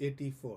84।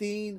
3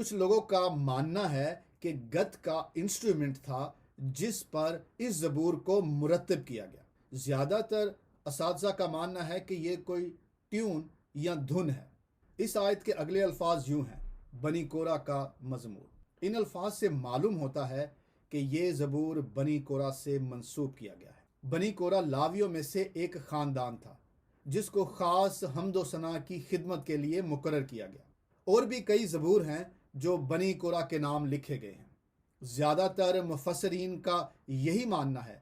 کچھ لوگوں کا ماننا ہے کہ گت کا انسٹرومنٹ تھا جس پر اس زبور کو مرتب کیا گیا۔ زیادہ تر اساتذہ کا ماننا ہے کہ یہ کوئی ٹیون یا دھن ہے۔ اس آیت کے اگلے الفاظ یوں ہیں: بنی کورہ کا مزمور۔ ان الفاظ سے معلوم ہوتا ہے کہ یہ زبور بنی کورہ سے منسوب کیا گیا ہے۔ بنی کورہ لاویوں میں سے ایک خاندان تھا جس کو خاص حمد و ثنا کی خدمت کے لیے مقرر کیا گیا۔ اور بھی کئی زبور ہیں جو بنی کورہ کے نام لکھے گئے ہیں۔ زیادہ تر مفسرین کا یہی ماننا ہے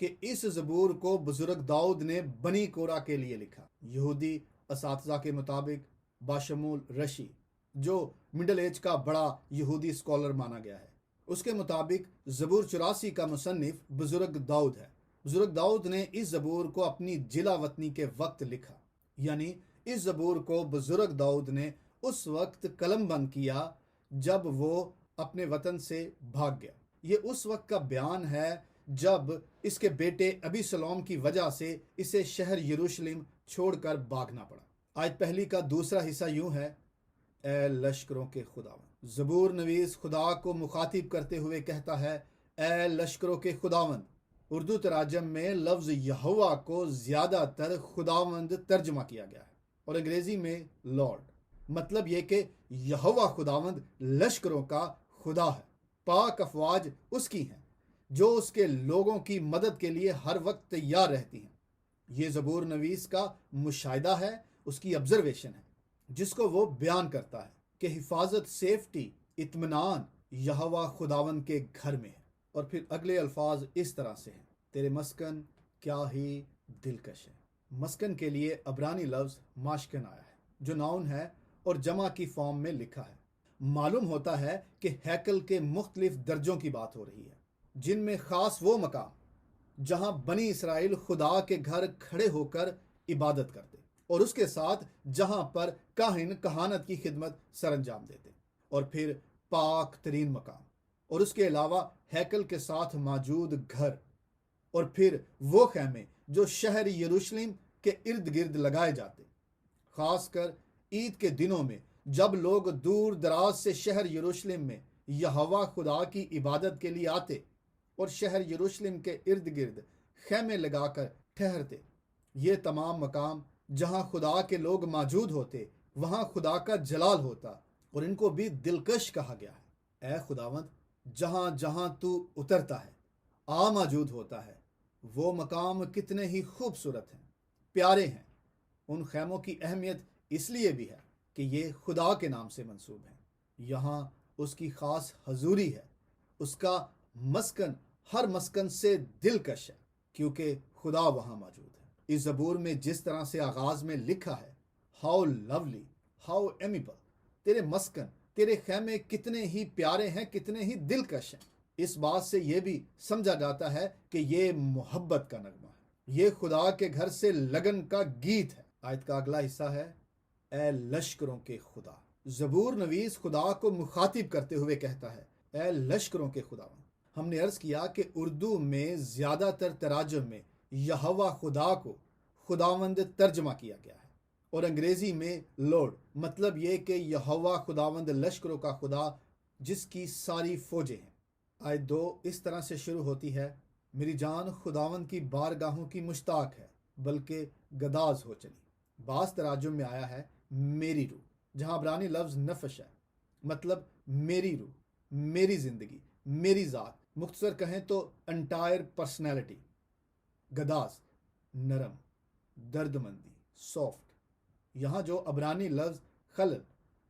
کہ اس زبور کو بزرگ داؤد نے بنی کورہ کے لیے لکھا۔ یہودی اساتذہ کے مطابق باشمول رشی، جو مڈل ایج کا بڑا یہودی اسکالر مانا گیا ہے، اس کے مطابق زبور 84 کا مصنف بزرگ داؤد ہے۔ بزرگ داؤد نے اس زبور کو اپنی جلا وطنی کے وقت لکھا، یعنی اس زبور کو بزرگ داؤد نے اس وقت قلم بند کیا جب وہ اپنے وطن سے بھاگ گیا۔ یہ اس وقت کا بیان ہے جب اس کے بیٹے ابی سلوم کی وجہ سے اسے شہر یروشلم چھوڑ کر بھاگنا پڑا۔ آیت پہلی کا دوسرا حصہ یوں ہے: اے لشکروں کے خداوند۔ زبور نویس خدا کو مخاطب کرتے ہوئے کہتا ہے اے لشکروں کے خداوند۔ اردو تراجم میں لفظ یہوہ کو زیادہ تر خداوند ترجمہ کیا گیا ہے، اور انگریزی میں لارڈ۔ مطلب یہ کہ یہوہ خداوند لشکروں کا خدا ہے۔ پاک افواج اس کی ہیں جو اس کے لوگوں کی مدد کے لیے ہر وقت تیار رہتی ہیں۔ یہ زبور نویس کا مشاہدہ ہے، اس کی آبزرویشن ہے، جس کو وہ بیان کرتا ہے کہ حفاظت، سیفٹی، اطمینان یہوہ خداوند کے گھر میں ہے۔ اور پھر اگلے الفاظ اس طرح سے ہیں: تیرے مسکن کیا ہی دلکش ہے۔ مسکن کے لیے عبرانی لفظ ماشکن آیا ہے، جو ناؤن ہے اور جمع کی فارم میں لکھا ہے۔ معلوم ہوتا ہے کہ ہیکل کے مختلف درجوں کی بات ہو رہی ہے، جن میں خاص وہ مقام جہاں بنی اسرائیل خدا کے گھر کھڑے ہو کر عبادت کرتے، اور اس کے ساتھ جہاں پر کاہن کہانت کی خدمت سر انجام دیتے، اور پھر پاک ترین مقام، اور اس کے علاوہ ہیکل کے ساتھ موجود گھر، اور پھر وہ خیمے جو شہر یروشلم کے ارد گرد لگائے جاتے، خاص کر عید کے دنوں میں جب لوگ دور دراز سے شہر یروشلم میں یہوہ خدا کی عبادت کے لیے آتے اور شہر یروشلم کے ارد گرد خیمے لگا کر ٹھہرتے۔ یہ تمام مقام جہاں خدا کے لوگ موجود ہوتے، وہاں خدا کا جلال ہوتا، اور ان کو بھی دلکش کہا گیا ہے۔ اے خداوند، جہاں جہاں تو اترتا ہے، موجود ہوتا ہے، وہ مقام کتنے ہی خوبصورت ہیں، پیارے ہیں۔ ان خیموں کی اہمیت اس لیے بھی ہے کہ یہ خدا کے نام سے منسوب ہیں۔ یہاں اس کی خاص حضوری ہے، اس کا مسکن ہر مسکن سے دلکش ہے، کیونکہ خدا وہاں موجود ہے۔ اس زبور میں جس طرح سے آغاز میں لکھا ہے، ہاؤ لولی، ہاؤ ایمیبل، تیرے مسکن، تیرے خیمے کتنے ہی پیارے ہیں، کتنے ہی دلکش ہیں۔ اس بات سے یہ بھی سمجھا جاتا ہے کہ یہ محبت کا نغمہ ہے، یہ خدا کے گھر سے لگن کا گیت ہے۔ آیت کا اگلا حصہ ہے: اے لشکروں کے خدا۔ زبور نویس خدا کو مخاطب کرتے ہوئے کہتا ہے اے لشکروں کے خداوند۔ ہم نے عرض کیا کہ اردو میں زیادہ تر تراجم میں یہوہ خدا کو خداوند ترجمہ کیا گیا ہے، اور انگریزی میں لارڈ، مطلب یہ کہ یہوہ خداوند لشکروں کا خدا جس کی ساری فوجیں ہیں۔ آیت 2 اس طرح سے شروع ہوتی ہے: میری جان خداوند کی بارگاہوں کی مشتاق ہے، بلکہ گداز ہو چلی۔ بعض تراجم میں آیا ہے میری روح، جہاں عبرانی لفظ نفش ہے، مطلب میری روح، میری زندگی، میری ذات، مختصر کہیں تو انٹائر پرسنالٹی۔ گداز، نرم، درد مندی، سافٹ۔ یہاں جو عبرانی لفظ خلل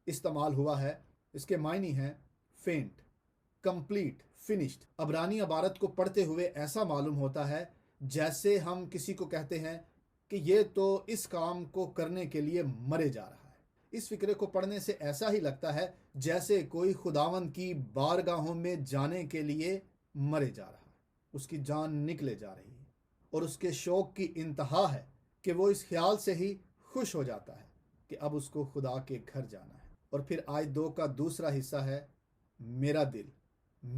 استعمال ہوا ہے، اس کے معنی ہیں فینٹ، کمپلیٹ، فنشڈ۔ عبرانی عبارت کو پڑھتے ہوئے ایسا معلوم ہوتا ہے جیسے ہم کسی کو کہتے ہیں کہ یہ تو اس کام کو کرنے کے لیے مرے جا رہا ہے۔ اس فقرے کو پڑھنے سے ایسا ہی لگتا ہے جیسے کوئی خداوند کی بارگاہوں میں جانے کے لیے مرے جا رہا ہے، اس کی جان نکلے جا رہی ہے، اور اس کے شوق کی انتہا ہے کہ وہ اس خیال سے ہی خوش ہو جاتا ہے کہ اب اس کو خدا کے گھر جانا ہے۔ اور پھر آیت 2 کا دوسرا حصہ ہے: میرا دل،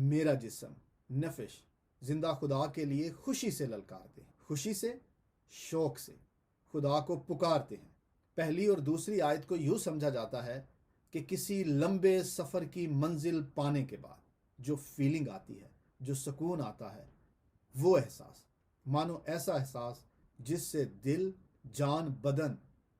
میرا جسم، نفش زندہ خدا کے لیے خوشی سے للکارتے ہیں، خوشی سے، شوق سے خدا کو پکارتے ہیں۔ پہلی اور دوسری آیت کو یوں سمجھا جاتا ہے کہ کسی لمبے سفر کی منزل پانے کے بعد جو فیلنگ آتی ہے، جو سکون آتا ہے، وہ احساس مانو ایسا احساس جس سے دل، جان، بدن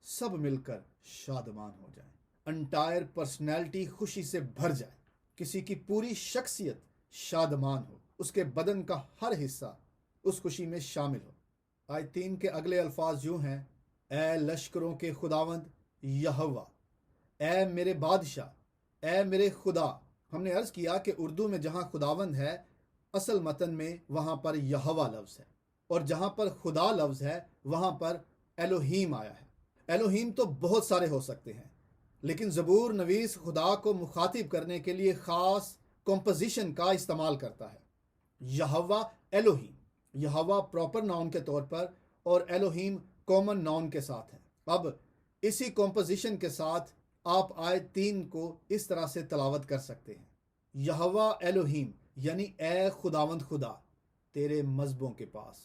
سب مل کر شادمان ہو جائیں، انٹائر پرسنالٹی خوشی سے بھر جائے، کسی کی پوری شخصیت شادمان ہو، اس کے بدن کا ہر حصہ اس خوشی میں شامل ہو۔ آیت 3 کے اگلے الفاظ یوں ہیں: اے لشکروں کے خداوند یہوہ، اے میرے بادشاہ، اے میرے خدا۔ ہم نے عرض کیا کہ اردو میں جہاں خداوند ہے اصل متن میں وہاں پر یہوہ لفظ ہے، اور جہاں پر خدا لفظ ہے وہاں پر الوہیم آیا ہے۔ الوہیم تو بہت سارے ہو سکتے ہیں، لیکن زبور نویس خدا کو مخاطب کرنے کے لیے خاص کمپوزیشن کا استعمال کرتا ہے۔ یہوہ الوہیم، یہوہ پراپر ناؤن کے طور پر اور الوہیم کامن ناؤن کے ساتھ ہے۔ اب اسی کمپوزیشن کے ساتھ آپ آیت 3 کو اس طرح سے تلاوت کر سکتے ہیں: یہوہ الوہیم، یعنی اے خداوند خدا، تیرے مذہبوں کے پاس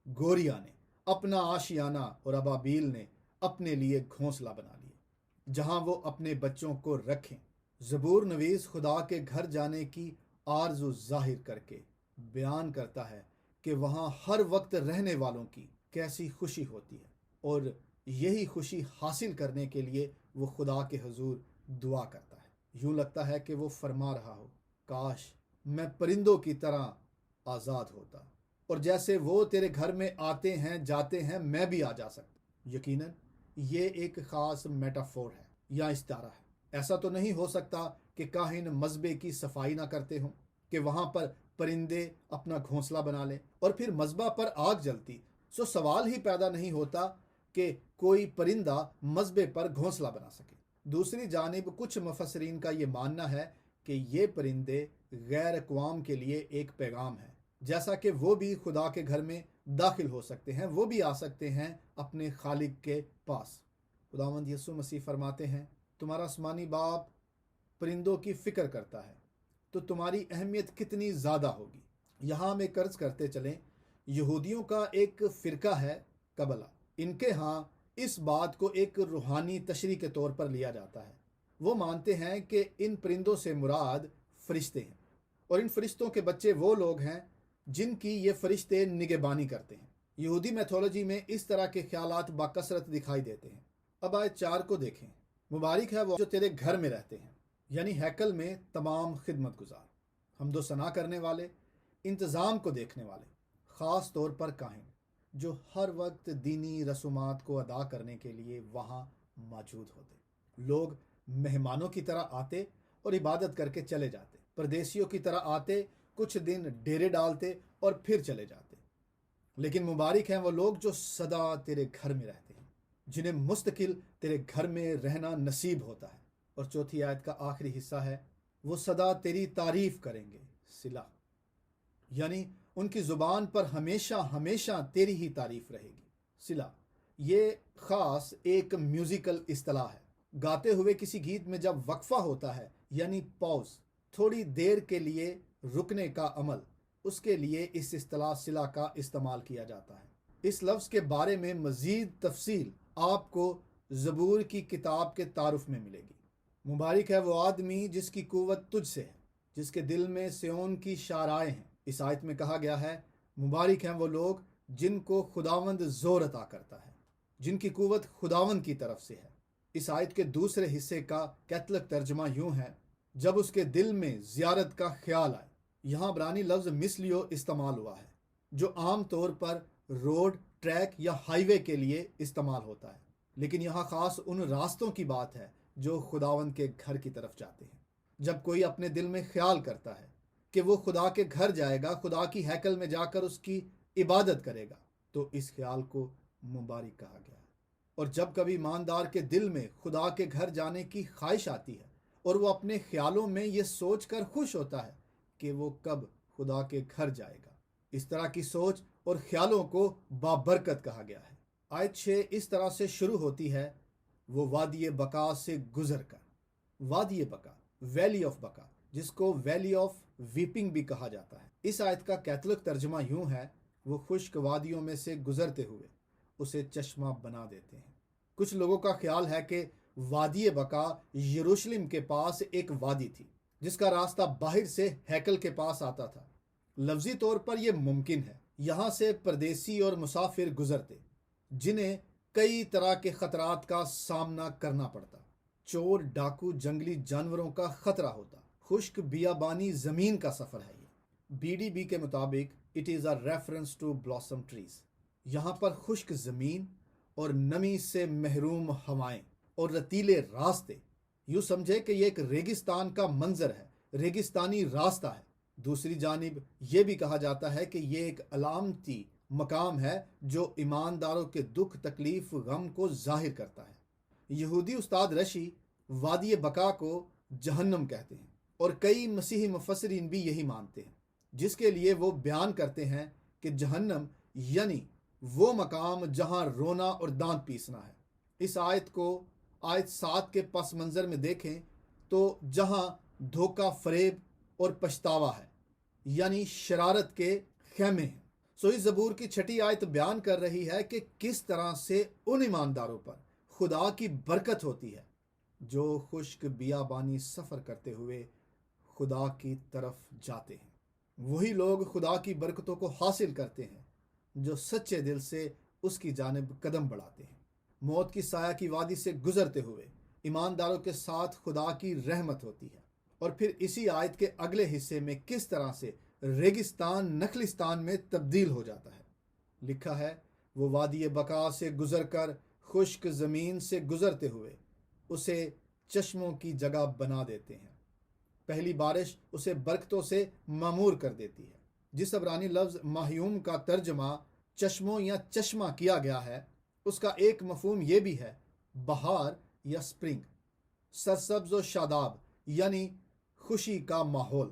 گوریا نے اپنا آشیانہ اور ابابیل نے اپنے لیے گھونسلہ بنا لیے جہاں وہ اپنے بچوں کو رکھیں۔ زبور نویس خدا کے گھر جانے کی آرزو ظاہر کر کے بیان کرتا ہے کہ وہاں ہر وقت رہنے والوں کی کیسی خوشی ہوتی ہے، اور یہی خوشی حاصل کرنے کے لیے وہ خدا کے حضور دعا کرتا ہے۔ یوں لگتا ہے کہ وہ فرما رہا ہو: کاش میں پرندوں کی طرح آزاد ہوتا، اور جیسے وہ تیرے گھر میں آتے ہیں جاتے ہیں میں بھی آ جا سکتا۔ یقیناً یہ ایک خاص میٹافور ہے یا استعارہ ہے۔ ایسا تو نہیں ہو سکتا کہ کاہن مذبے کی صفائی نہ کرتے ہوں، کہ وہاں پر پرندے اپنا گھونسلہ بنا لیں اور پھر مذبح پر آگ جلتی، سو سوال ہی پیدا نہیں ہوتا کہ کوئی پرندہ مذبے پر گھونسلہ بنا سکے۔ دوسری جانب کچھ مفسرین کا یہ ماننا ہے کہ یہ پرندے غیر اقوام کے لیے ایک پیغام ہے، جیسا کہ وہ بھی خدا کے گھر میں داخل ہو سکتے ہیں، وہ بھی آ سکتے ہیں اپنے خالق کے پاس۔ خداوند یسوع مسیح فرماتے ہیں: تمہارا آسمانی باپ پرندوں کی فکر کرتا ہے تو تمہاری اہمیت کتنی زیادہ ہوگی۔ یہاں ہم ایک عرض کرتے چلیں، یہودیوں کا ایک فرقہ ہے قبلہ، ان کے ہاں اس بات کو ایک روحانی تشریح کے طور پر لیا جاتا ہے۔ وہ مانتے ہیں کہ ان پرندوں سے مراد فرشتے ہیں، اور ان فرشتوں کے بچے وہ لوگ ہیں جن کی یہ فرشتے نگہبانی کرتے ہیں۔ یہودی میتھولوجی میں اس طرح کے خیالات باکثرت دکھائی دیتے ہیں۔ اب آیت 4 کو دیکھیں: مبارک ہے وہ جو تیرے گھر میں رہتے ہیں، یعنی ہیکل میں تمام خدمت گزار، حمد و ثنا کرنے والے، انتظام کو دیکھنے والے، خاص طور پر کاہن جو ہر وقت دینی رسومات کو ادا کرنے کے لیے وہاں موجود ہوتے۔ لوگ مہمانوں کی طرح آتے اور عبادت کر کے چلے جاتے، پردیسیوں کی طرح آتے، کچھ دن ڈیرے ڈالتے اور پھر چلے جاتے۔ لیکن مبارک ہیں وہ لوگ جو سدا تیرے گھر میں رہتے ہیں، جنہیں مستقل تیرے گھر میں رہنا نصیب ہوتا ہے۔ اور چوتھی آیت کا آخری حصہ ہے: وہ سدا تیری تعریف کریں گے، صلہ، یعنی ان کی زبان پر ہمیشہ ہمیشہ تیری ہی تعریف رہے گی۔ صلہ یہ خاص ایک میوزیکل اصطلاح ہے۔ گاتے ہوئے کسی گیت میں جب وقفہ ہوتا ہے، یعنی پاؤز، تھوڑی دیر کے لیے رکنے کا عمل، اس کے لیے اس اصطلاح صلہ کا استعمال کیا جاتا ہے۔ اس لفظ کے بارے میں مزید تفصیل آپ کو زبور کی کتاب کے تعارف میں ملے گی۔ مبارک ہے وہ آدمی جس کی قوت تجھ سے ہے، جس کے دل میں سیون کی شارائیں ہیں۔ اس آیت میں کہا گیا ہے: مبارک ہیں وہ لوگ جن کو خداوند زور عطا کرتا ہے، جن کی قوت خداوند کی طرف سے ہے۔ اس آیت کے دوسرے حصے کا کیتھولک ترجمہ یوں ہے: جب اس کے دل میں زیارت کا خیال آئے۔ یہاں عبرانی لفظ مثلیو استعمال ہوا ہے، جو عام طور پر روڈ، ٹریک یا ہائی وے کے لیے استعمال ہوتا ہے، لیکن یہاں خاص ان راستوں کی بات ہے جو خداوند کے گھر کی طرف جاتے ہیں۔ جب کوئی اپنے دل میں خیال کرتا ہے کہ وہ خدا کے گھر جائے گا، خدا کی ہیکل میں جا کر اس کی عبادت کرے گا، تو اس خیال کو مبارک کہا گیا ہے۔ اور جب کبھی ایماندار کے دل میں خدا کے گھر جانے کی خواہش آتی ہے اور وہ اپنے خیالوں میں یہ سوچ کر خوش ہوتا ہے کہ وہ کب خدا کے گھر جائے گا، اس طرح کی سوچ اور خیالوں کو بابرکت کہا گیا ہے۔ آیت 6 اس طرح سے شروع ہوتی ہے: وہ وادی بقا سے گزر کر۔ وادی بقا، ویلی آف بقا، جس کو ویلی آف ویپنگ بھی کہا جاتا ہے۔ اس آیت کا کیتھولک ترجمہ یوں ہے: وہ خشک وادیوں میں سے گزرتے ہوئے اسے چشمہ بنا دیتے ہیں۔ کچھ لوگوں کا خیال ہے کہ وادی بقا یروشلم کے پاس ایک وادی تھی جس کا راستہ باہر سے ہیکل کے پاس آتا تھا۔ لفظی طور پر یہ ممکن ہے، یہاں سے پردیسی اور مسافر گزرتے جنہیں کئی طرح کے خطرات کا سامنا کرنا پڑتا۔ چور، ڈاکو، جنگلی جانوروں کا خطرہ ہوتا۔ خشک بیابانی زمین کا سفر ہے یہ۔ BDB کے مطابق it is a reference to blossom trees. یہاں پر خشک زمین اور نمی سے محروم ہوائیں اور رتیلے راستے، یوں سمجھے کہ یہ ایک ریگستان کا منظر ہے، ریگستانی راستہ ہے۔ دوسری جانب یہ بھی کہا جاتا ہے کہ یہ ایک علامتی مقام ہے جو ایمانداروں کے دکھ، تکلیف، غم کو ظاہر کرتا ہے۔ یہودی استاد رشی وادی بقا کو جہنم کہتے ہیں، اور کئی مسیحی مفسرین بھی یہی مانتے ہیں، جس کے لیے وہ بیان کرتے ہیں کہ جہنم یعنی وہ مقام جہاں رونا اور دانت پیسنا ہے۔ اس آیت کو آیت 7 کے پس منظر میں دیکھیں تو جہاں دھوکہ، فریب اور پچھتاوا ہے، یعنی شرارت کے خیمے ہیں۔ اس زبور کی 6 آیت بیان کر رہی ہے کہ کس طرح سے ان ایمانداروں پر خدا کی برکت ہوتی ہے جو خشک بیابانی سفر کرتے ہوئے خدا کی طرف جاتے ہیں۔ وہی لوگ خدا کی برکتوں کو حاصل کرتے ہیں جو سچے دل سے اس کی جانب قدم بڑھاتے ہیں۔ موت کی سایہ کی وادی سے گزرتے ہوئے ایمانداروں کے ساتھ خدا کی رحمت ہوتی ہے۔ اور پھر اسی آیت کے اگلے حصے میں کس طرح سے ریگستان نخلستان میں تبدیل ہو جاتا ہے۔ لکھا ہے، وہ وادی بقا سے گزر کر خشک زمین سے گزرتے ہوئے اسے چشموں کی جگہ بنا دیتے ہیں۔ پہلی بارش اسے برکتوں سے معمور کر دیتی ہے۔ جس عبرانی لفظ ماہیوم کا ترجمہ چشموں یا چشمہ کیا گیا ہے، اس کا ایک مفہوم یہ بھی ہے، بہار یا سپرنگ، سرسبز و شاداب یعنی خوشی کا ماحول۔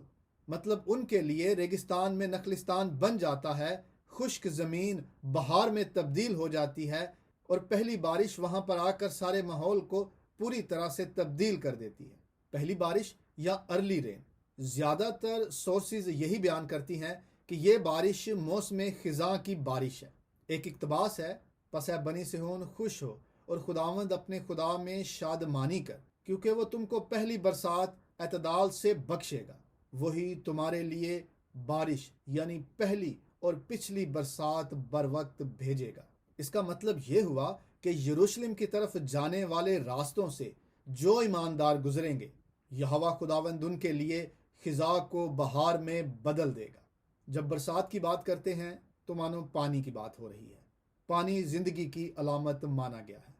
مطلب ان کے لیے ریگستان میں نخلستان بن جاتا ہے، خشک زمین بہار میں تبدیل ہو جاتی ہے، اور پہلی بارش وہاں پر آ کر سارے ماحول کو پوری طرح سے تبدیل کر دیتی ہے۔ پہلی بارش یا ارلی رین، زیادہ تر سورسز یہی بیان کرتی ہیں کہ یہ بارش موسم خزاں کی بارش ہے۔ ایک اقتباس ہے، پس اے بنی صہیون خوش ہو اور خداوند اپنے خدا میں شادمانی کر، کیونکہ وہ تم کو پہلی برسات اعتدال سے بخشے گا، وہی تمہارے لیے بارش یعنی پہلی اور پچھلی برسات بر وقت بھیجے گا۔ اس کا مطلب یہ ہوا کہ یروشلم کی طرف جانے والے راستوں سے جو ایماندار گزریں گے، یہوہ خداوند ان کے لیے خزاں کو بہار میں بدل دے گا۔ جب برسات کی بات کرتے ہیں تو مانو پانی کی بات ہو رہی ہے۔ پانی زندگی کی علامت مانا گیا ہے،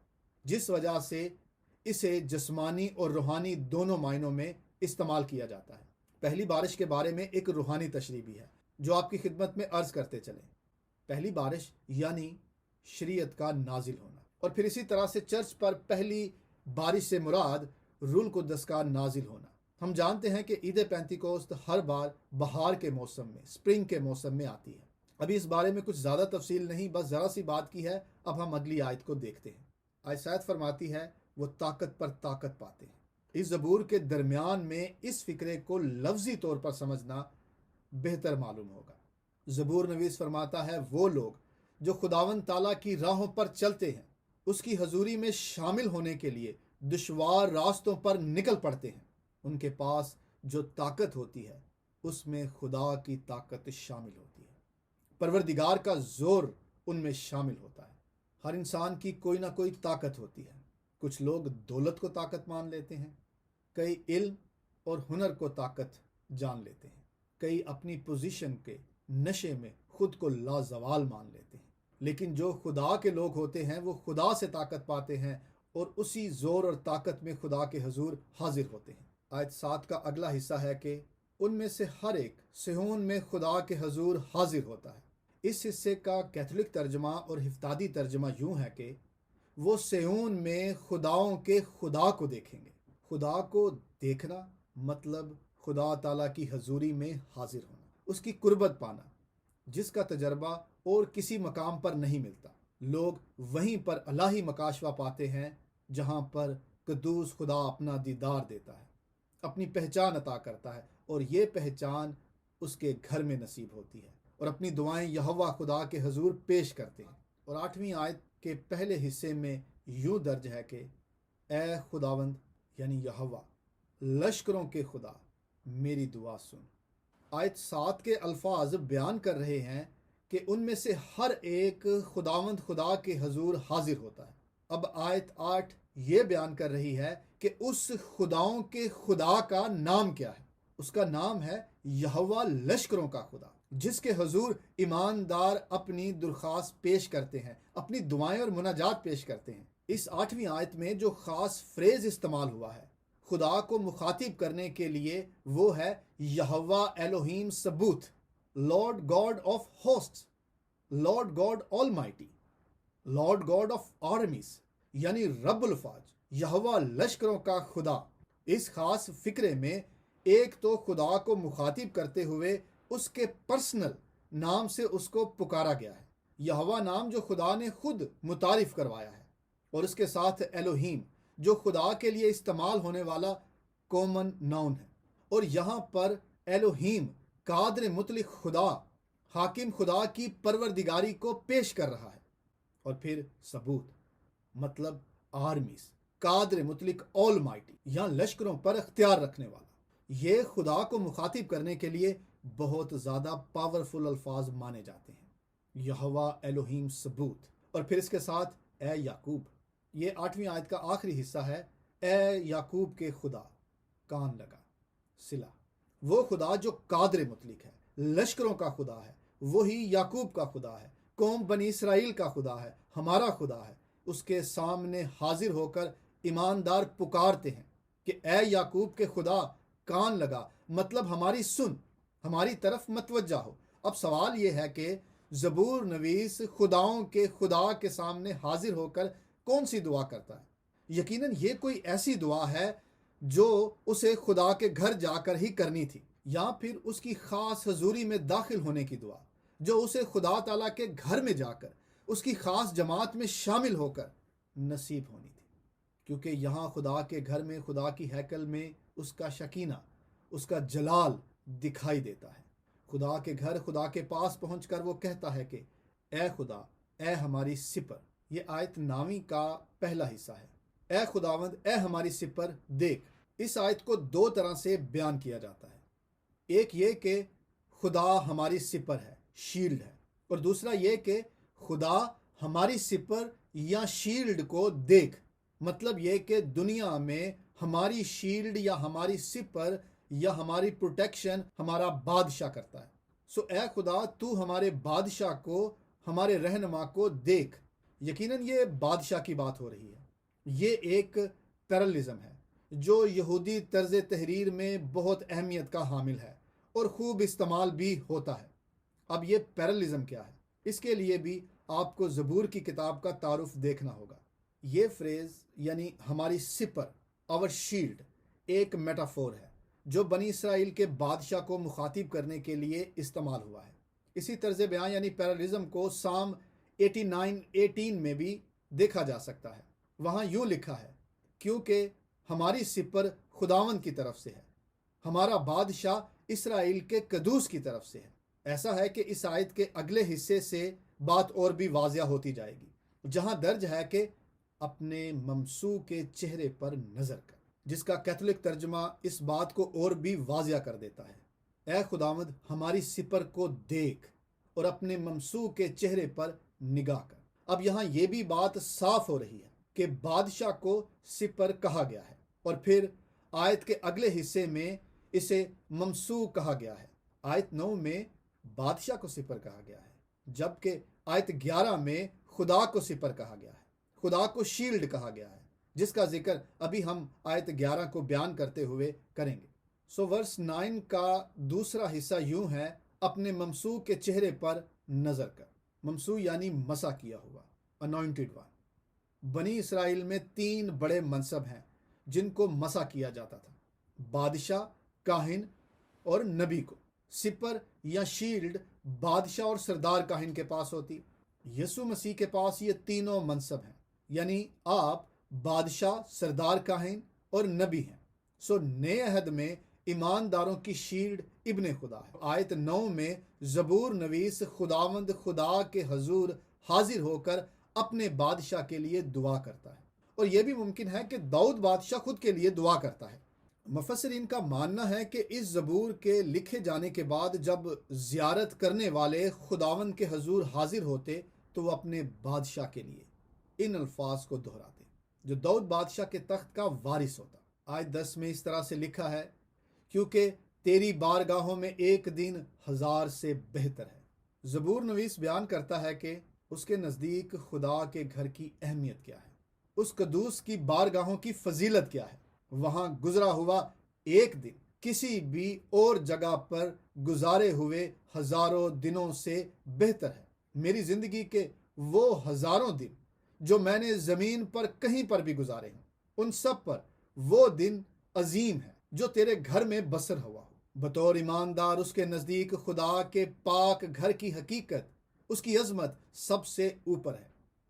جس وجہ سے اسے جسمانی اور روحانی دونوں معنوں میں استعمال کیا جاتا ہے۔ پہلی بارش کے بارے میں ایک روحانی تشریح بھی ہے جو آپ کی خدمت میں عرض کرتے چلیں۔ پہلی بارش یعنی شریعت کا نازل ہونا، اور پھر اسی طرح سے چرچ پر پہلی بارش سے مراد روح القدس کا نازل ہونا۔ ہم جانتے ہیں کہ عید پینتیکوست ہر بار بہار کے موسم میں، سپرنگ کے موسم میں آتی ہے۔ ابھی اس بارے میں کچھ زیادہ تفصیل نہیں، بس ذرا سی بات کی ہے۔ اب ہم اگلی آیت کو دیکھتے ہیں۔ آیت 7 فرماتی ہے، وہ طاقت پر طاقت پاتے ہیں۔ اس زبور کے درمیان میں اس فکرے کو لفظی طور پر سمجھنا بہتر معلوم ہوگا۔ زبور نویس فرماتا ہے، وہ لوگ جو خداوند تعالیٰ کی راہوں پر چلتے ہیں، اس کی حضوری میں شامل ہونے کے لیے دشوار راستوں پر نکل پڑتے ہیں، ان کے پاس جو طاقت ہوتی ہے اس میں خدا کی طاقت شامل ہوتی ہے۔ پروردگار کا زور ان میں شامل ہوتا ہے۔ ہر انسان کی کوئی نہ کوئی طاقت ہوتی ہے۔ کچھ لوگ دولت کو طاقت مان لیتے ہیں، کئی علم اور ہنر کو طاقت جان لیتے ہیں، کئی اپنی پوزیشن کے نشے میں خود کو لازوال مان لیتے ہیں۔ لیکن جو خدا کے لوگ ہوتے ہیں وہ خدا سے طاقت پاتے ہیں اور اسی زور اور طاقت میں خدا کے حضور حاضر ہوتے ہیں۔ آیت 7 کا اگلا حصہ ہے کہ ان میں سے ہر ایک صہیون میں خدا کے حضور حاضر ہوتا ہے۔ اس حصے کا کیتھولک ترجمہ اور ہفتادی ترجمہ یوں ہے کہ وہ صہیون میں خداؤں کے خدا کو دیکھیں گے۔ خدا کو دیکھنا مطلب خدا تعالیٰ کی حضوری میں حاضر ہونا، اس کی قربت پانا، جس کا تجربہ اور کسی مقام پر نہیں ملتا۔ لوگ وہیں پر الہی مکاشفہ پاتے ہیں جہاں پر قدوس خدا اپنا دیدار دیتا ہے، اپنی پہچان عطا کرتا ہے، اور یہ پہچان اس کے گھر میں نصیب ہوتی ہے، اور اپنی دعائیں یہوہ خدا کے حضور پیش کرتے ہیں۔ اور 8ویں آیت کے پہلے حصے میں یوں درج ہے کہ اے خداوند یعنی یہوہ لشکروں کے خدا میری دعا سن۔ آیت 7 کے الفاظ بیان کر رہے ہیں کہ ان میں سے ہر ایک خداوند خدا کے حضور حاضر ہوتا ہے۔ اب آیت 8 یہ بیان کر رہی ہے کہ اس خداؤں کے خدا کا نام کیا ہے۔ اس کا نام ہے یہوہ لشکروں کا خدا، جس کے حضور ایماندار اپنی درخواست پیش کرتے ہیں، اپنی دعائیں اور مناجات پیش کرتے ہیں۔ اس 8ویں آیت میں جو خاص فریز استعمال ہوا ہے خدا کو مخاطب کرنے کے لیے وہ ہے Yahweh Elohim Sabaoth, Lord God of hosts, Lord God almighty, Lord God of armies, یعنی رب الفاظ، یہوہ لشکروں کا خدا۔ اس خاص فقرے میں ایک تو خدا کو مخاطب کرتے ہوئے اس کے پرسنل نام سے اس کو پکارا گیا ہے، یہوہ نام جو خدا نے خود متعارف کروایا ہے، اور اس کے ساتھ الوہیم جو خدا کے لیے استعمال ہونے والا کامن ناؤن ہے۔ اور یہاں پر الوہیم قادر مطلق خدا، حاکم خدا کی پروردگاری کو پیش کر رہا ہے۔ اور پھر ثبوت مطلب آرمیز، قادر مطلق آل مائٹی، یہاں لشکروں پر اختیار رکھنے والا۔ یہ خدا کو مخاطب کرنے کے لیے بہت زیادہ پاورفل الفاظ مانے جاتے ہیں، یہوہ الوہیم ثبوت۔ اور پھر اس کے ساتھ اے یعقوب، یہ 8ویں آیت کا آخری حصہ ہے، اے یعقوب کے خدا کان لگا صلہ۔ وہ خدا جو قادر مطلق ہے، لشکروں کا خدا ہے، وہی یعقوب کا خدا ہے، قوم بنی اسرائیل کا خدا ہے، ہمارا خدا ہے۔ اس کے سامنے حاضر ہو کر ایماندار پکارتے ہیں کہ اے یعقوب کے خدا کان لگا، مطلب ہماری سن، ہماری طرف متوجہ ہو۔ اب سوال یہ ہے کہ زبور نویس خداؤں کے خدا کے سامنے حاضر ہو کر کون سی دعا کرتا ہے؟ یقیناً یہ کوئی ایسی دعا ہے جو اسے خدا کے گھر جا کر ہی کرنی تھی، یا پھر اس کی خاص حضوری میں داخل ہونے کی دعا جو اسے خدا تعالیٰ کے گھر میں جا کر اس کی خاص جماعت میں شامل ہو کر نصیب ہونی تھی، کیونکہ یہاں خدا کے گھر میں، خدا کی ہیکل میں اس کا شکینہ، اس کا جلال دکھائی دیتا ہے۔ خدا کے گھر، خدا کے پاس پہنچ کر وہ کہتا ہے کہ اے خدا، اے ہماری سپر۔ یہ آیت 9 کا پہلا حصہ ہے، اے خداوند، اے ہماری سپر دیکھ۔ اس آیت کو 2 طرح سے بیان کیا جاتا ہے، ایک یہ کہ خدا ہماری سپر ہے، شیلڈ ہے، اور دوسرا یہ کہ خدا ہماری سپر یا شیلڈ کو دیکھ، مطلب یہ کہ دنیا میں ہماری شیلڈ یا ہماری سپر یا ہماری پروٹیکشن ہمارا بادشاہ کرتا ہے۔ سو اے خدا تو ہمارے بادشاہ کو، ہمارے رہنما کو دیکھ۔ یقیناً یہ بادشاہ کی بات ہو رہی ہے۔ یہ ایک پیرلزم ہے جو یہودی طرز تحریر میں بہت اہمیت کا حامل ہے اور خوب استعمال بھی ہوتا ہے۔ اب یہ پیرلزم کیا ہے؟ اس کے لیے بھی آپ کو زبور کی کتاب کا تعارف دیکھنا ہوگا۔ یہ فریز یعنی ہماری سپر، اور شیلڈ، ایک میٹافور ہے جو بنی اسرائیل کے بادشاہ کو مخاطب کرنے کے لیے استعمال ہوا ہے۔ اسی طرز بیان یعنی پیرلزم کو سام 89:18 میں بھی دیکھا جا سکتا ہے۔ وہاں یوں لکھا ہے، کیونکہ ہماری سپر خداوند کی طرف سے ہے، ہمارا بادشاہ اسرائیل کے قدوس کی طرف سے ہے۔ ایسا ہے کہ اس آیت کے اگلے حصے سے بات اور بھی واضح ہوتی جائے گی، جہاں درج ہے کہ اپنے ممسوح کے چہرے پر نظر کر، جس کا کیتھولک ترجمہ اس بات کو اور بھی واضح کر دیتا ہے، اے خداوند ہماری سپر کو دیکھ اور اپنے ممسوح کے چہرے پر نگاہ کر۔ اب یہاں یہ بھی بات صاف ہو رہی ہے کہ بادشاہ کو سپر کہا گیا ہے، اور پھر آیت کے اگلے حصے میں اسے ممسوح کہا گیا ہے۔ آیت 9 میں بادشاہ کو سپر کہا گیا ہے، جبکہ آیت 11 میں خدا کو سپر کہا گیا ہے، خدا کو شیلڈ کہا گیا ہے، جس کا ذکر ابھی ہم آیت 11 کو بیان کرتے ہوئے کریں گے۔ سو ورس 9 کا دوسرا حصہ یوں ہے، اپنے ممسوح کے چہرے پر نظر کر۔ ممسوح یعنی مسح کیا ہوا، انوائنٹڈ ون۔ بنی اسرائیل میں 3 بڑے منصب ہیں جن کو مسح کیا جاتا تھا، بادشاہ، کاہن اور نبی کو۔ سپر یا شیلڈ بادشاہ اور سردار کاہن کے پاس ہوتی۔ یسوع مسیح کے پاس یہ تینوں منصب ہیں، یعنی آپ بادشاہ، سردار کاہن اور نبی ہیں۔ سو نئے عہد میں ایمانداروں کی شیلڈ ابن خدا ہے۔ آیت 9 میں زبور نویس خداوند خدا کے حضور حاضر ہو کر اپنے بادشاہ کے لیے دعا کرتا ہے، اور یہ بھی ممکن ہے کہ داؤد بادشاہ خود کے لیے دعا کرتا ہے۔ مفسرین کا ماننا ہے کہ اس زبور کے لکھے جانے کے بعد جب زیارت کرنے والے خداوند کے حضور حاضر ہوتے تو وہ اپنے بادشاہ کے لیے ان الفاظ کو دہراتے جو داؤد بادشاہ کے تخت کا وارث ہوتا۔ آیت 10 میں اس طرح سے لکھا ہے، کیونکہ تیری بارگاہوں میں ایک دن 1000 سے بہتر ہے۔ زبور نویس بیان کرتا ہے کہ اس کے نزدیک خدا کے گھر کی اہمیت کیا ہے، اس قدوس کی بارگاہوں کی فضیلت کیا ہے۔ وہاں گزرا ہوا ایک دن کسی بھی اور جگہ پر گزارے ہوئے ہزاروں دنوں سے بہتر ہے۔ میری زندگی کے وہ ہزاروں دن جو میں نے زمین پر کہیں پر بھی گزارے ہیں، ان سب پر وہ دن عظیم ہے جو تیرے گھر میں بسر ہوا ہو۔ بطور ایماندار اس کے نزدیک خدا کے پاک گھر کی حقیقت، اس کی عظمت سب سے اوپر ہے۔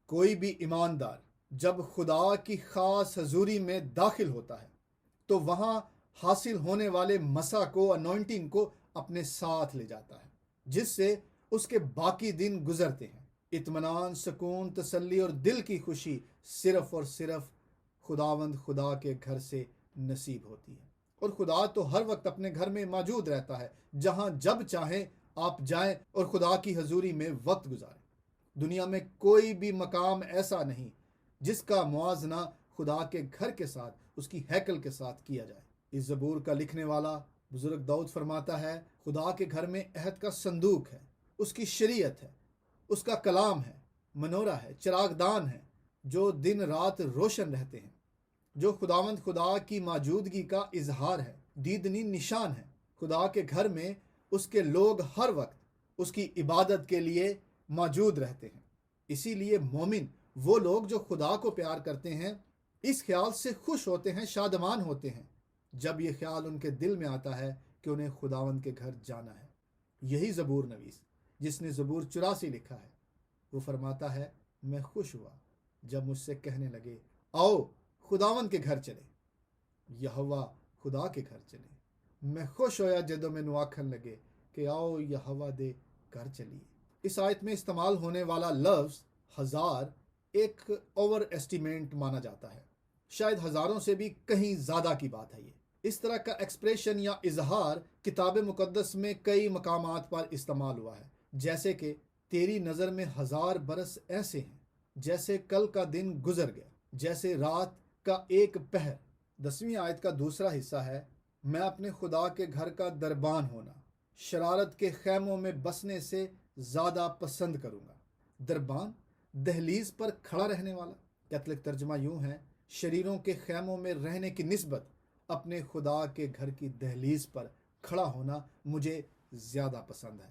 کوئی بھی ایماندار جب خدا کی خاص حضوری میں داخل ہوتا ہے تو وہاں حاصل ہونے والے مسا کو، انوائنٹنگ کو اپنے ساتھ لے جاتا ہے، جس سے اس کے باقی دن گزرتے ہیں۔ اطمینان، سکون، تسلی اور دل کی خوشی صرف اور صرف خداوند خدا کے گھر سے نصیب ہوتی ہے۔ اور خدا تو ہر وقت اپنے گھر میں موجود رہتا ہے، جہاں جب چاہیں آپ جائیں اور خدا کی حضوری میں وقت گزاریں۔ دنیا میں کوئی بھی مقام ایسا نہیں جس کا موازنہ خدا کے گھر کے ساتھ، اس کی ہیکل کے ساتھ کیا جائے۔ اس زبور کا لکھنے والا بزرگ داؤد فرماتا ہے، خدا کے گھر میں عہد کا صندوق ہے، اس کی شریعت ہے، اس کا کلام ہے، منورہ ہے، چراغ دان ہے جو دن رات روشن رہتے ہیں، جو خداوند خدا کی موجودگی کا اظہار ہے، دیدنی نشان ہے۔ خدا کے گھر میں اس کے لوگ ہر وقت اس کی عبادت کے لیے موجود رہتے ہیں۔ اسی لیے مومن، وہ لوگ جو خدا کو پیار کرتے ہیں، اس خیال سے خوش ہوتے ہیں، شادمان ہوتے ہیں جب یہ خیال ان کے دل میں آتا ہے کہ انہیں خداوند کے گھر جانا ہے۔ یہی زبور نویس جس نے زبور 84 لکھا ہے، وہ فرماتا ہے، میں خوش ہوا جب مجھ سے کہنے لگے، آؤ خداوند کے گھر چلے، یہوہ خدا کے گھر چلے۔ میں خوش ہویا جدو مینوں آکھن لگے کہ آؤ یہوہ دے گھر چلیے۔ اس آیت میں استعمال ہونے والا لفظ 1000 ایک اوور ایسٹیمیٹ مانا جاتا ہے، شاید ہزاروں سے بھی کہیں زیادہ کی بات ہے۔ یہ اس طرح کا ایکسپریشن یا اظہار کتاب مقدس میں کئی مقامات پر استعمال ہوا ہے، جیسے کہ تیری نظر میں 1000 برس ایسے ہیں جیسے کل کا دن گزر گیا، جیسے رات کا ایک پہر۔ 10ویں آیت کا دوسرا حصہ ہے، میں اپنے خدا کے گھر کا دربان ہونا شرارت کے خیموں میں بسنے سے زیادہ پسند کروں گا۔ دربان، دہلیز پر کھڑا رہنے والا۔ کیتھولک ترجمہ یوں ہے، شریروں کے خیموں میں رہنے کی نسبت اپنے خدا کے گھر کی دہلیز پر کھڑا ہونا مجھے زیادہ پسند ہے۔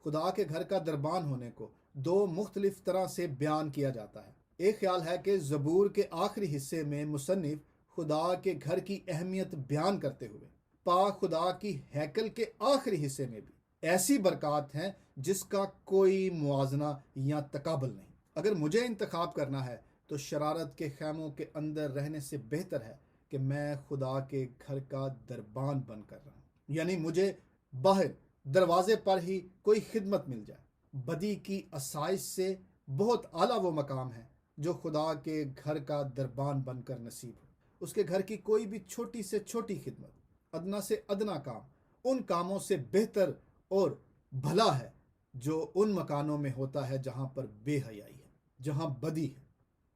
خدا کے گھر کا دربان ہونے کو دو مختلف طرح سے بیان کیا جاتا ہے۔ ایک خیال ہے کہ زبور کے آخری حصے میں مصنف خدا کے گھر کی اہمیت بیان کرتے ہوئے پاک خدا کی ہیکل کے آخری حصے میں بھی ایسی برکات ہیں جس کا کوئی موازنہ یا تقابل نہیں۔ اگر مجھے انتخاب کرنا ہے تو شرارت کے خیموں کے اندر رہنے سے بہتر ہے کہ میں خدا کے گھر کا دربان بن کر رہا ہوں، یعنی مجھے باہر دروازے پر ہی کوئی خدمت مل جائے۔ بدی کی آسائش سے بہت اعلیٰ وہ مقام ہے جو خدا کے گھر کا دربان بن کر نصیب ہو۔ اس کے گھر کی کوئی بھی چھوٹی سے چھوٹی خدمت، ادنا سے ادنا کام، ان کاموں سے بہتر اور بھلا ہے جو ان مکانوں میں ہوتا ہے جہاں پر بے حیائی ہے، جہاں بدی ہے۔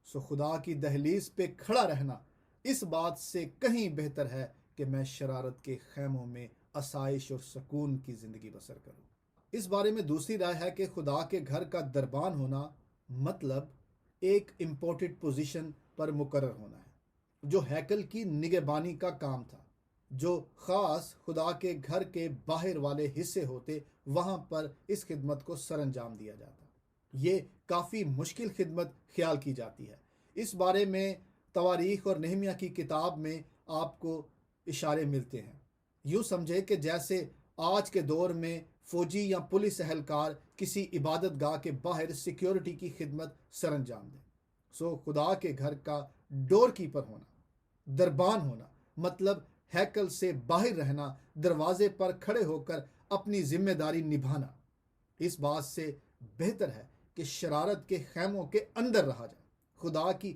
سو خدا کی دہلیز پہ کھڑا رہنا اس بات سے کہیں بہتر ہے کہ میں شرارت کے خیموں میں آسائش اور سکون کی زندگی بسر کروں۔ اس بارے میں دوسری رائے ہے کہ خدا کے گھر کا دربان ہونا مطلب ایک امپورٹڈ پوزیشن پر مقرر ہونا ہے، جو ہیکل کی نگہبانی کا کام تھا۔ جو خاص خدا کے گھر کے باہر والے حصے ہوتے، وہاں پر اس خدمت کو سر انجام دیا جاتا۔ یہ کافی مشکل خدمت خیال کی جاتی ہے۔ اس بارے میں تواریخ اور نہمیہ کی کتاب میں آپ کو اشارے ملتے ہیں۔ یوں سمجھے کہ جیسے آج کے دور میں فوجی یا پولیس اہلکار کسی عبادت گاہ کے باہر سیکیورٹی کی خدمت سر انجام دیں، سو خدا کے گھر کا ڈور کیپر ہونا، دربان ہونا مطلب ہیکل سے باہر رہنا، دروازے پر کھڑے ہو کر اپنی ذمہ داری نبھانا۔ اس بات سے بہتر ہے کہ شرارت کے خیموں کے اندر رہا جائے، خدا کی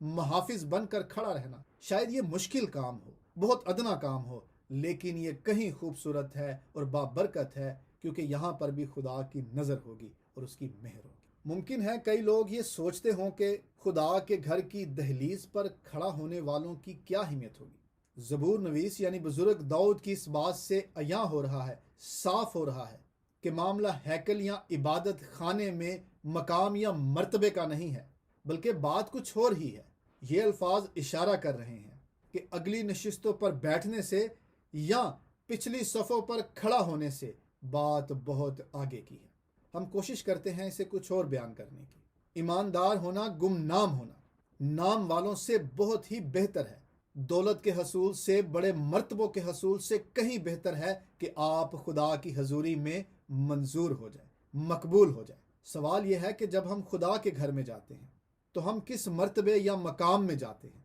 محافظ بن کر کھڑا رہنا شاید یہ مشکل کام ہو، بہت ادنا کام ہو، لیکن یہ کہیں خوبصورت ہے اور بابرکت ہے، کیونکہ یہاں پر بھی خدا کی نظر ہوگی اور اس کی مہر ہوگی۔ ممکن ہے کئی لوگ یہ سوچتے ہوں کہ خدا کے گھر کی دہلیز پر کھڑا ہونے والوں کی کیا اہمیت ہوگی۔ زبور نویس یعنی بزرگ داؤد کی اس بات سے عیاں ہو رہا ہے، صاف ہو رہا ہے کہ معاملہ ہیکل یا عبادت خانے میں مقام یا مرتبے کا نہیں ہے، بلکہ بات کچھ اور ہی ہے۔ یہ الفاظ اشارہ کر رہے ہیں کہ اگلی نشستوں پر بیٹھنے سے یا پچھلی صفوں پر کھڑا ہونے سے بات بہت آگے کی ہے۔ ہم کوشش کرتے ہیں اسے کچھ اور بیان کرنے کی۔ ایماندار ہونا گمنام ہونا نام والوں سے بہت ہی بہتر ہے۔ دولت کے حصول سے، بڑے مرتبوں کے حصول سے کہیں بہتر ہے کہ آپ خدا کی حضوری میں منظور ہو جائیں، مقبول ہو جائیں۔ سوال یہ ہے کہ جب ہم خدا کے گھر میں جاتے ہیں تو ہم کس مرتبے یا مقام میں جاتے ہیں؟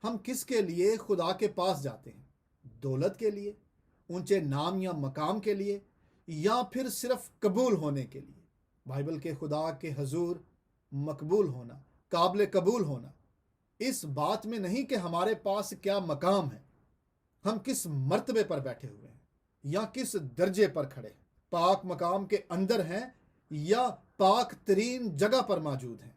ہم کس کے لیے خدا کے پاس جاتے ہیں؟ دولت کے لیے، اونچے نام یا مقام کے لیے، یا پھر صرف قبول ہونے کے لیے؟ بائبل کے خدا کے حضور مقبول ہونا، قابل قبول ہونا اس بات میں نہیں کہ ہمارے پاس کیا مقام ہے، ہم کس مرتبے پر بیٹھے ہوئے ہیں یا کس درجے پر کھڑے ہیں، پاک مقام کے اندر ہیں یا پاک ترین جگہ پر موجود ہیں،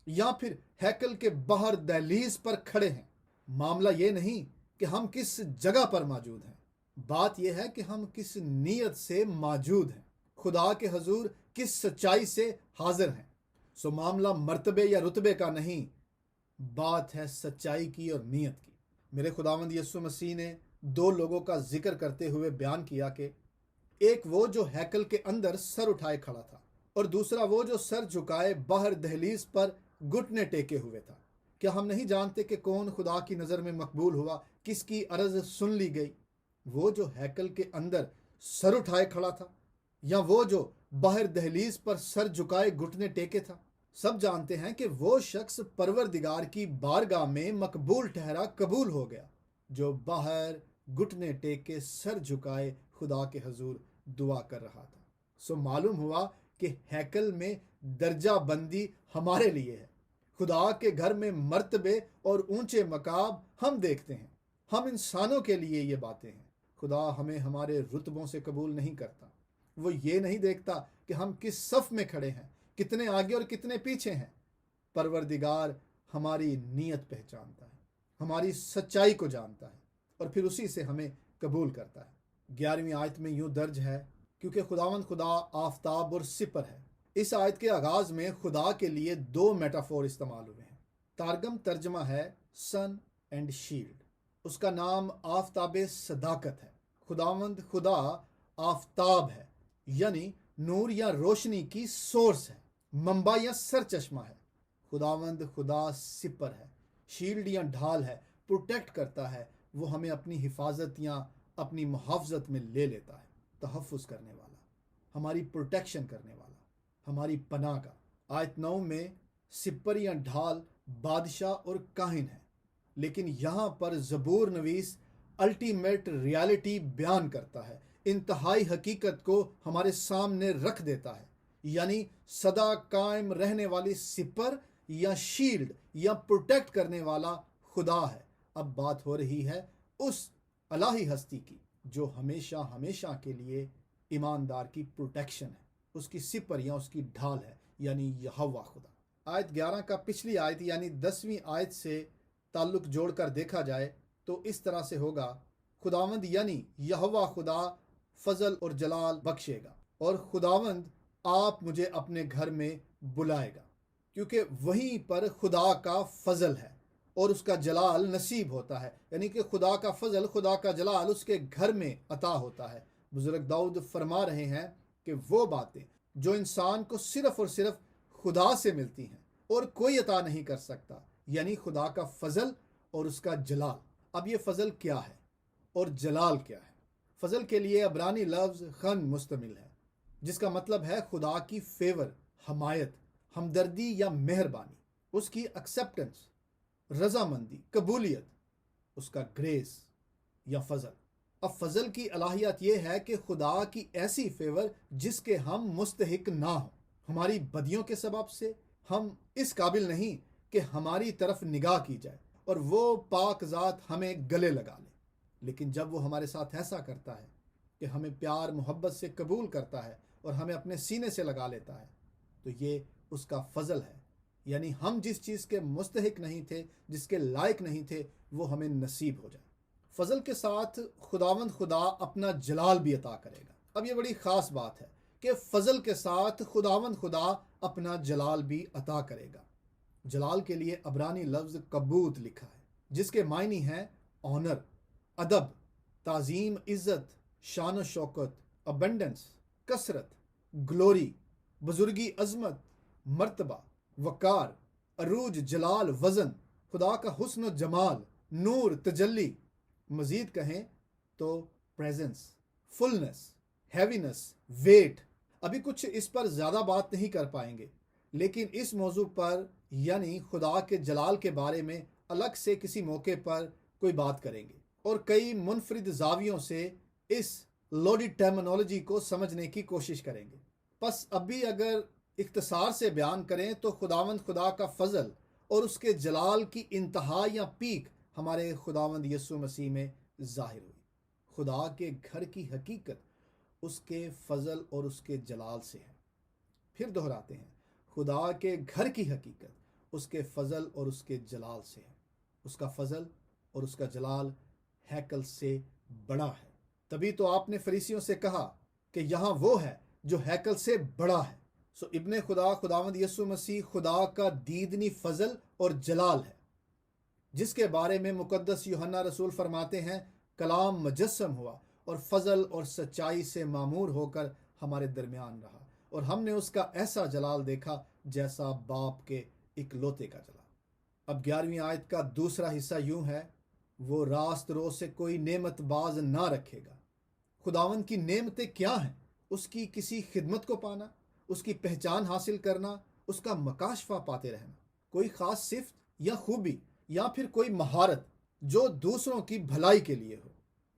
یا پھر ہیکل کے باہر دہلیز پر کھڑے ہیں۔ معاملہ یہ نہیں کہ ہم کس جگہ پر موجود ہیں، بات یہ ہے کہ ہم کس نیت سے موجود ہیں، خدا کے حضور کس سچائی سے حاضر ہیں۔ سو معاملہ مرتبے یا رتبے کا نہیں، بات ہے سچائی کی اور نیت کی۔ میرے خداوند یسوع مسیح نے دو لوگوں کا ذکر کرتے ہوئے بیان کیا کہ ایک وہ جو ہیکل کے اندر سر اٹھائے کھڑا تھا، اور دوسرا وہ جو سر جھکائے باہر دہلیز پر گھٹنے ٹیکے ہوئے تھا۔ کیا ہم نہیں جانتے کہ کون خدا کی نظر میں مقبول ہوا، کس کی عرض سن لی گئی؟ وہ جو ہیکل کے اندر سر اٹھائے کھڑا تھا یا وہ جو باہر دہلیز پر سر جھکائے گھٹنے ٹیکے تھا؟ سب جانتے ہیں کہ وہ شخص پروردگار کی بارگاہ میں مقبول ٹھہرا، قبول ہو گیا، جو باہر گھٹنے ٹیکے سر جھکائے خدا کے حضور دعا کر رہا تھا۔ سو معلوم ہوا کہ ہیکل میں درجہ بندی ہمارے لیے ہے۔ خدا کے گھر میں مرتبے اور اونچے مقام ہم دیکھتے ہیں۔ ہم انسانوں کے لیے یہ باتیں ہیں۔ خدا ہمیں ہمارے رتبوں سے قبول نہیں کرتا۔ وہ یہ نہیں دیکھتا کہ ہم کس صف میں کھڑے ہیں، کتنے آگے اور کتنے پیچھے ہیں۔ پروردگار ہماری نیت پہچانتا ہے، ہماری سچائی کو جانتا ہے، اور پھر اسی سے ہمیں قبول کرتا ہے۔ 11ویں آیت میں یوں درج ہے، کیونکہ خداوند خدا آفتاب اور سپر ہے۔ اس آیت کے آغاز میں خدا کے لیے دو میٹافور استعمال ہوئے ہیں۔ تارگم ترجمہ ہے سن اینڈ شیلڈ۔ اس کا نام آفتاب صداقت ہے۔ خداوند خدا آفتاب ہے، یعنی نور یا روشنی کی سورس ہے، منبع یا سرچشمہ ہے۔ خداوند خدا سپر ہے، شیلڈ یا ڈھال ہے، پروٹیکٹ کرتا ہے۔ وہ ہمیں اپنی حفاظت یا اپنی محافظت میں لے لیتا ہے۔ تحفظ کرنے والا، ہماری پروٹیکشن کرنے والا، ہماری پناہ کا۔ آیت 9 میں سپر یا ڈھال بادشاہ اور کاہن ہے، لیکن یہاں پر زبور نویس الٹیمیٹ ریالٹی بیان کرتا ہے، انتہائی حقیقت کو ہمارے سامنے رکھ دیتا ہے، یعنی سدا قائم رہنے والی سپر یا شیلڈ یا پروٹیکٹ کرنے والا خدا ہے۔ اب بات ہو رہی ہے اس الہی ہستی کی جو ہمیشہ ہمیشہ کے لیے ایماندار کی پروٹیکشن ہے، اس کی سپر یا اس کی ڈھال ہے، یعنی یہوہ خدا۔ آیت 11 کا پچھلی آیت یعنی 10ویں آیت سے تعلق جوڑ کر دیکھا جائے تو اس طرح سے ہوگا، خداوند یعنی یہوہ خدا فضل اور جلال بخشے گا، اور خداوند آپ مجھے اپنے گھر میں بلائے گا، کیونکہ وہیں پر خدا کا فضل ہے اور اس کا جلال نصیب ہوتا ہے، یعنی کہ خدا کا فضل، خدا کا جلال اس کے گھر میں عطا ہوتا ہے۔ بزرگ داؤد فرما رہے ہیں کہ وہ باتیں جو انسان کو صرف اور صرف خدا سے ملتی ہیں اور کوئی عطا نہیں کر سکتا، یعنی خدا کا فضل اور اس کا جلال۔ اب یہ فضل کیا ہے اور جلال کیا ہے؟ فضل کے لیے عبرانی لفظ خن مستمل ہے، جس کا مطلب ہے خدا کی فیور، حمایت، ہمدردی یا مہربانی، اس کی ایکسیپٹنس، رضامندی، قبولیت، اس کا گریس یا فضل۔ اب فضل کی الہیات یہ ہے کہ خدا کی ایسی فیور جس کے ہم مستحق نہ ہوں، ہماری بدیوں کے سبب سے، ہم اس قابل نہیں کہ ہماری طرف نگاہ کی جائے اور وہ پاک ذات ہمیں گلے لگا لے، لیکن جب وہ ہمارے ساتھ ایسا کرتا ہے کہ ہمیں پیار محبت سے قبول کرتا ہے اور ہمیں اپنے سینے سے لگا لیتا ہے، تو یہ اس کا فضل ہے۔ یعنی ہم جس چیز کے مستحق نہیں تھے، جس کے لائق نہیں تھے، وہ ہمیں نصیب ہو جائے۔ فضل کے ساتھ خداوند خدا اپنا جلال بھی عطا کرے گا۔ اب یہ بڑی خاص بات ہے کہ فضل کے ساتھ خداوند خدا اپنا جلال بھی عطا کرے گا۔ جلال کے لیے عبرانی لفظ کبوت لکھا ہے، جس کے معنی ہیں آنر، ادب، تعظیم، عزت، شان و شوکت، ابنڈنس، کثرت، گلوری، بزرگی، عظمت، مرتبہ، وقار، عروج، جلال، وزن، خدا کا حسن و جمال، نور، تجلی۔ مزید کہیں تو پریزنس، فلنس، ہیوینس، ویٹ۔ ابھی کچھ اس پر زیادہ بات نہیں کر پائیں گے، لیکن اس موضوع پر یعنی خدا کے جلال کے بارے میں الگ سے کسی موقع پر کوئی بات کریں گے اور کئی منفرد زاویوں سے اس لوڈڈ ٹرمینالوجی کو سمجھنے کی کوشش کریں گے۔ پس ابھی اگر اختصار سے بیان کریں تو خداوند خدا کا فضل اور اس کے جلال کی انتہا یا پیک ہمارے خداوند یسوع مسیح میں ظاہر ہوئی۔ خدا کے گھر کی حقیقت اس کے فضل اور اس کے جلال سے ہے۔ پھر دہراتے ہیں، خدا کے گھر کی حقیقت اس کے فضل اور اس کے جلال سے ہے۔ اس کا فضل اور اس کا جلال ہیکل سے بڑا ہے۔ تبھی تو آپ نے فریسیوں سے کہا کہ یہاں وہ ہے جو ہیکل سے بڑا ہے۔ سو ابن خدا خداوند یسوع مسیح خدا کا دیدنی فضل اور جلال ہے، جس کے بارے میں مقدس یوحنا رسول فرماتے ہیں، کلام مجسم ہوا اور فضل اور سچائی سے معمور ہو کر ہمارے درمیان رہا، اور ہم نے اس کا ایسا جلال دیکھا جیسا باپ کے اکلوتے کا جلال۔ اب 11ویں آیت کا دوسرا حصہ یوں ہے، وہ راست رو سے کوئی نعمت باز نہ رکھے گا۔ خداوند کی نعمتیں کیا ہیں؟ اس کی کسی خدمت کو پانا، اس کی پہچان حاصل کرنا، اس کا مکاشفہ پاتے رہنا، کوئی خاص صفت یا خوبی یا پھر کوئی مہارت جو دوسروں کی بھلائی کے لیے ہو،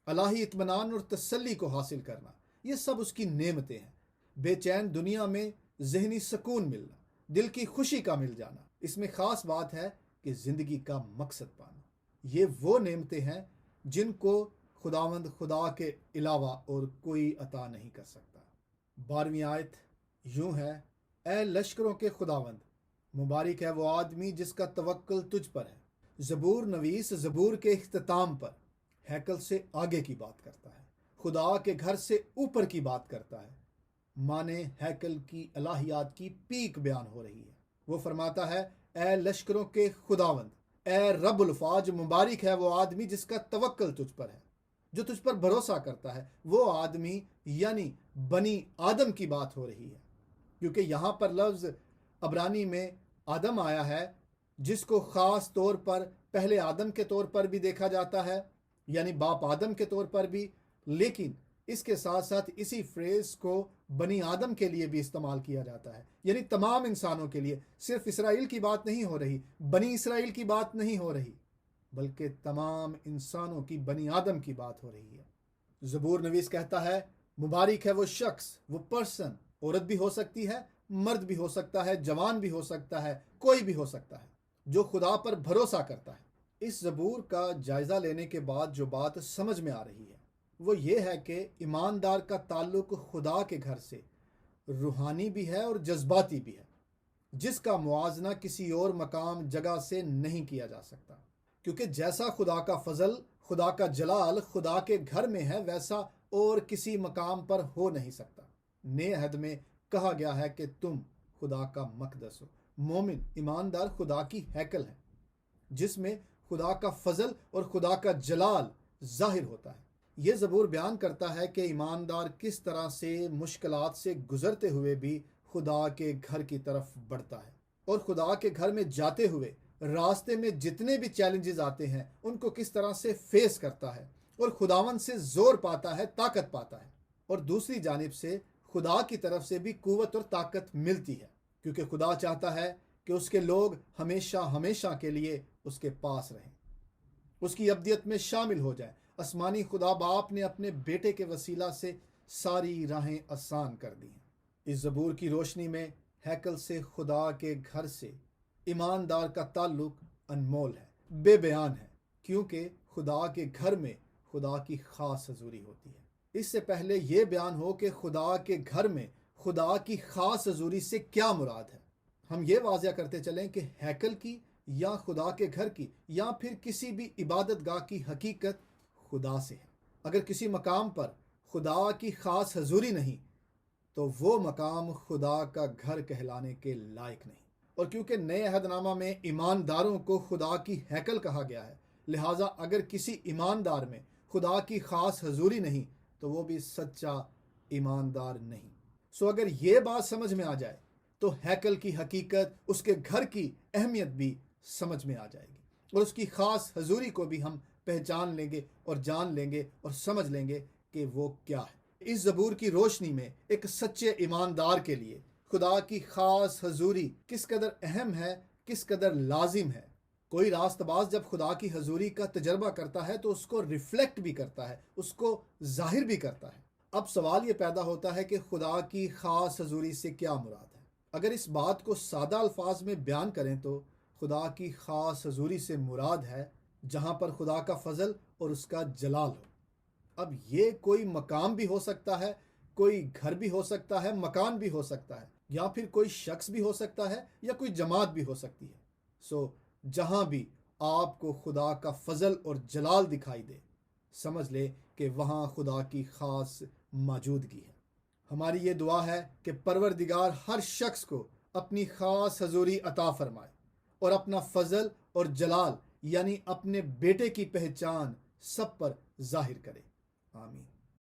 الہی اطمینان اور تسلی کو حاصل کرنا، یہ سب اس کی نعمتیں ہیں۔ بے چین دنیا میں ذہنی سکون ملنا، دل کی خوشی کا مل جانا، اس میں خاص بات ہے کہ زندگی کا مقصد پانا۔ یہ وہ نعمتیں ہیں جن کو خداوند خدا کے علاوہ اور کوئی عطا نہیں کر سکتا۔ 12ویں آیت یوں ہے، اے لشکروں کے خداوند، مبارک ہے وہ آدمی جس کا توکل تجھ پر ہے۔ زبور نویس زبور کے اختتام پر ہیکل سے آگے کی بات کرتا ہے، خدا کے گھر سے اوپر کی بات کرتا ہے، مانے ہیکل کی الہیات کی پیک بیان ہو رہی ہے۔ وہ فرماتا ہے، اے لشکروں کے خداوند، اے رب الفاظ، مبارک ہے وہ آدمی جس کا توکل تجھ پر ہے، جو تجھ پر بھروسہ کرتا ہے۔ وہ آدمی یعنی بنی آدم کی بات ہو رہی ہے، کیونکہ یہاں پر لفظ عبرانی میں آدم آیا ہے، جس کو خاص طور پر پہلے آدم کے طور پر بھی دیکھا جاتا ہے، یعنی باپ آدم کے طور پر بھی، لیکن اس کے ساتھ ساتھ اسی فریز کو بنی آدم کے لیے بھی استعمال کیا جاتا ہے، یعنی تمام انسانوں کے لیے۔ صرف اسرائیل کی بات نہیں ہو رہی، بنی اسرائیل کی بات نہیں ہو رہی، بلکہ تمام انسانوں کی، بنی آدم کی بات ہو رہی ہے۔ زبور نویس کہتا ہے، مبارک ہے وہ شخص، وہ پرسن، عورت بھی ہو سکتی ہے، مرد بھی ہو سکتا ہے، جوان بھی ہو سکتا ہے، کوئی بھی ہو سکتا ہے، جو خدا پر بھروسہ کرتا ہے۔ اس زبور کا جائزہ لینے کے بعد جو بات سمجھ میں آ رہی ہے وہ یہ ہے کہ ایماندار کا تعلق خدا کے گھر سے روحانی بھی ہے اور جذباتی بھی ہے، جس کا موازنہ کسی اور مقام جگہ سے نہیں کیا جا سکتا، کیونکہ جیسا خدا کا فضل، خدا کا جلال خدا کے گھر میں ہے، ویسا اور کسی مقام پر ہو نہیں سکتا۔ نئے عہد میں کہا گیا ہے کہ تم خدا کا مقدس ہو۔ مومن ایماندار خدا کی ہیکل ہے، جس میں خدا کا فضل اور خدا کا جلال ظاہر ہوتا ہے۔ یہ زبور بیان کرتا ہے کہ ایماندار کس طرح سے مشکلات سے گزرتے ہوئے بھی خدا کے گھر کی طرف بڑھتا ہے، اور خدا کے گھر میں جاتے ہوئے راستے میں جتنے بھی چیلنجز آتے ہیں ان کو کس طرح سے فیس کرتا ہے، اور خداوند سے زور پاتا ہے، طاقت پاتا ہے، اور دوسری جانب سے خدا کی طرف سے بھی قوت اور طاقت ملتی ہے، کیونکہ خدا چاہتا ہے کہ اس کے لوگ ہمیشہ ہمیشہ کے لیے اس کے پاس رہیں، اس کی ابدیت میں شامل ہو جائیں۔ آسمانی خدا باپ نے اپنے بیٹے کے وسیلہ سے ساری راہیں آسان کر دی ہیں۔ اس زبور کی روشنی میں ہیکل سے، خدا کے گھر سے ایماندار کا تعلق انمول ہے، بے بیان ہے، کیونکہ خدا کے گھر میں خدا کی خاص حضوری ہوتی ہے۔ اس سے پہلے یہ بیان ہو کہ خدا کے گھر میں خدا کی خاص حضوری سے کیا مراد ہے، ہم یہ واضح کرتے چلیں کہ ہیکل کی یا خدا کے گھر کی یا پھر کسی بھی عبادت گاہ کی حقیقت خدا سے ہے۔ اگر کسی مقام پر خدا کی خاص حضوری نہیں تو وہ مقام خدا کا گھر کہلانے کے لائق نہیں۔ اور کیونکہ نئے عہد نامہ میں ایمانداروں کو خدا کی ہیکل کہا گیا ہے، لہٰذا اگر کسی ایماندار میں خدا کی خاص حضوری نہیں تو وہ بھی سچا ایماندار نہیں۔ سو اگر یہ بات سمجھ میں آ جائے تو ہیکل کی حقیقت، اس کے گھر کی اہمیت بھی سمجھ میں آ جائے گی، اور اس کی خاص حضوری کو بھی ہم پہچان لیں گے اور جان لیں گے اور سمجھ لیں گے کہ وہ کیا ہے۔ اس زبور کی روشنی میں ایک سچے ایماندار کے لیے خدا کی خاص حضوری کس قدر اہم ہے، کس قدر لازم ہے۔ کوئی راست باز جب خدا کی حضوری کا تجربہ کرتا ہے تو اس کو ریفلیکٹ بھی کرتا ہے، اس کو ظاہر بھی کرتا ہے۔ اب سوال یہ پیدا ہوتا ہے کہ خدا کی خاص حضوری سے کیا مراد ہے؟ اگر اس بات کو سادہ الفاظ میں بیان کریں تو خدا کی خاص حضوری سے مراد ہے جہاں پر خدا کا فضل اور اس کا جلال ہو۔ اب یہ کوئی مقام بھی ہو سکتا ہے، کوئی گھر بھی ہو سکتا ہے، مکان بھی ہو سکتا ہے، یا پھر کوئی شخص بھی ہو سکتا ہے، یا کوئی جماعت بھی ہو سکتی ہے۔ سو جہاں بھی آپ کو خدا کا فضل اور جلال دکھائی دے، سمجھ لے کہ وہاں خدا کی خاص موجودگی ہے۔ ہماری یہ دعا ہے کہ پروردگار ہر شخص کو اپنی خاص حضوری عطا فرمائے اور اپنا فضل اور جلال یعنی اپنے بیٹے کی پہچان سب پر ظاہر کرے۔ آمین۔